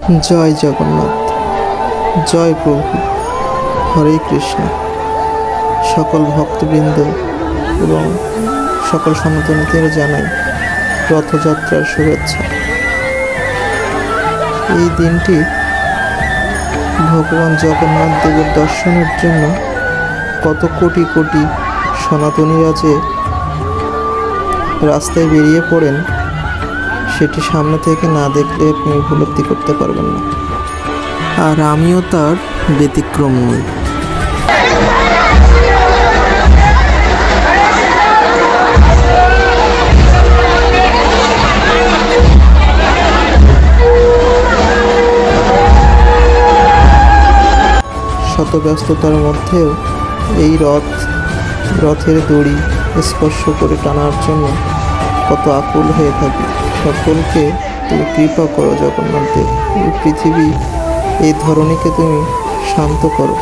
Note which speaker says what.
Speaker 1: জয় জগন্নাথ, জয় প্রভু, হরে কৃষ্ণ। সকল ভক্তবৃন্দ এবং সকল সনাতনীদের জানাই রথযাত্রার শুভেচ্ছা। এই দিনটি ভগবান জগন্নাথ দেবের দর্শনের জন্য কত কোটি কোটি সনাতনীরা যে রাস্তায় বেরিয়ে পড়েন, সেটি সামনে থেকে না দেখলে আপনি উপলব্ধি করতে পারবেন না। আর আমিও তার ব্যতিক্রম নই। শত ব্যস্ততার মধ্যেও এই রথের দড়ি স্পর্শ করে টানার জন্য কত আকুল হয়ে থাকি। সকলকে তুমি কৃপা করো জগন্নাথ দেব, এই পৃথিবী, এই ধরণীকে তুমি শান্ত করো।